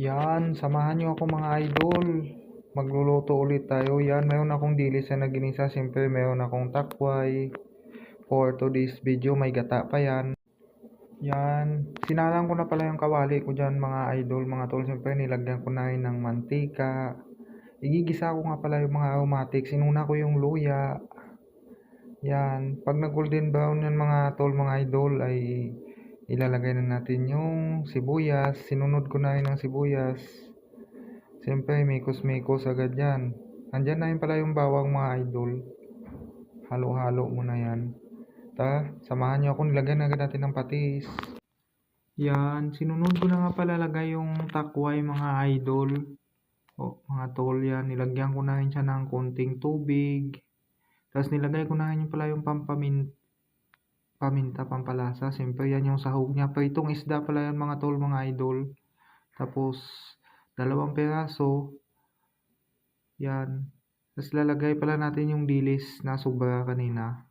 Yan, samahan nyo ako mga idol. Magluluto ulit tayo. Yan, mayroon akong dilis na ginisa. Siyempre, mayroon akong takway. For today's video, may gata pa yan. Yan, sinalang ko na pala yung kawali ko dyan mga idol, mga tol. Siyempre, nilagyan ko na rin ng mantika. Igigisa ko nga pala yung mga aromatics. Sinuna ko yung luya. Yan, pag nag golden brown yan mga tol, mga idol, ay ilalagay na natin yung sibuyas. Sinunod ko na rin ng sibuyas. Siyempre, mikos-mikos agad yan. Andyan na rin pala yung bawang mga idol. Halo-halo muna yan. Samahan nyo ako, nilagyan agad natin ng patis. Yan, sinunod ko na nga pala lagay yung takway mga idol. O, mga tol yan, nilagyan ko na rin siya ng konting tubig. Tapos nilagay ko na rin pala yung paminta, pampalasa. Siyempre yan yung sahog niya. Pero itong isda pala yan mga tol, mga idol. Tapos 2 peraso. Yan. Tapos lalagay pala natin yung dilis na sobra kanina.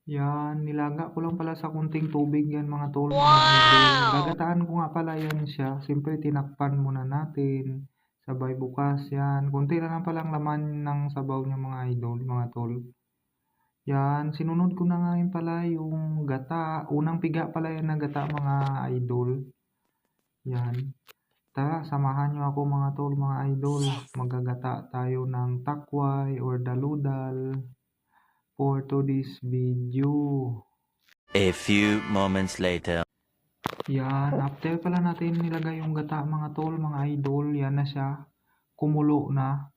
Yan. Nilaga ko lang pala sa kunting tubig yan mga tol, mga idol. Gagataan ko nga pala yan siya. Siyempre tinakpan muna natin. Sabay bukas yan. Kunti na lang palang laman ng sabaw niya mga idol, mga tol. Yan. Sinunod ko na nga rin pala yung gata. Unang piga pala yan na gata mga idol. Yan. Samahan nyo ako mga tol, mga idol. Magagata tayo ng takway or daludal for today's video. A few moments later. Yan, after pala natin nilagay yung gata mga tol, mga idol, yan na siya. Kumulo na.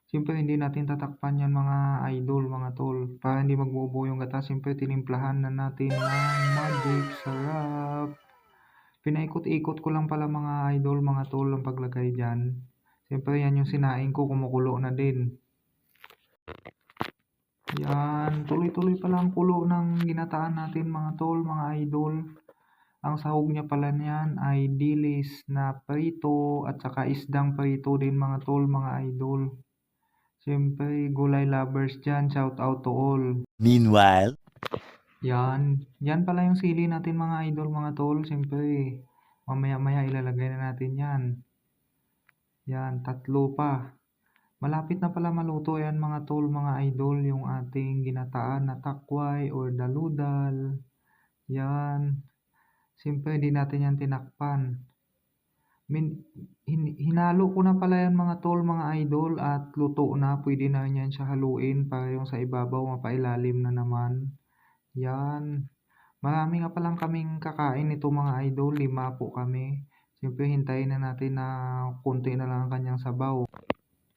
Siyempre hindi natin tatakpan yan mga idol, mga tol. Para hindi magbubuo yung gata, siyempre tinimplahan na natin ng magic sarap. Pinaikot-ikot ko lang pala mga idol, mga tol, ang paglagay dyan. Siyempre yan yung sinaing ko, kumukulo na din. Yan, tuloy-tuloy pala ang kulo ng ginataan natin mga tol, mga idol. Ang sahog niya pala niyan ay dilis na prito at saka isdang prito din mga tol, mga idol. Siyempre, gulay lovers dyan, shout out to all. Meanwhile, Yan pala yung sili natin mga idol, mga tol. Siyempre, mamaya-maya ilalagay na natin yan. Yan, 3 pa. Malapit na pala maluto yan mga tol, mga idol, yung ating ginataan na takway or daludal. Yan. Siyempre, hindi natin yan tinakpan. Hinalo ko na pala yan mga tol, mga idol, at luto na. Pwede na yan siya haluin para yung sa ibabaw mapailalim na naman. Yan. Marami nga palang kaming kakain ito mga idol. 5 po kami. Siyempre, hintayin na natin na konti na lang ang kanyang sabaw.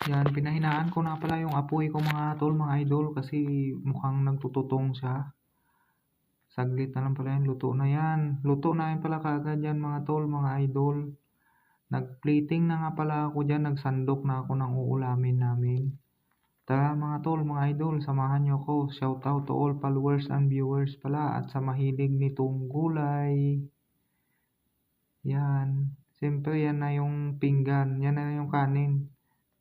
Yan, pinahinaan ko na pala yung apoy ko mga tol, mga idol, kasi mukhang nagtututong siya. Saglit na lang pala yan, luto na yan. Luto na yan pala kaagad yan mga tol, mga idol. Nag-plating na nga pala ako dyan, nagsandok na ako ng uulamin namin. Mga tol, mga idol, samahan nyo ako. Shout out to all followers and viewers pala at sa mahilig nitong gulay. Yan. Siyempre, yan na yung pinggan. Yan na yung kanin.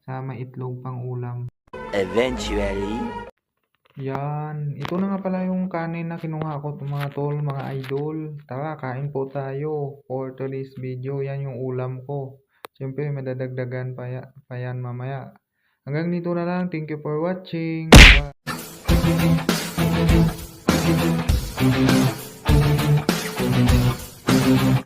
Sa may itlog pang ulam. eventually, Yan. Ito na nga pala yung kanin na kinuha ko mga tol, mga idol. Tara, kain po tayo for today's video. Yan yung ulam ko. Siyempre, madadagdagan pa yan mamaya. Hanggang dito na lang. Thank you for watching. Bye.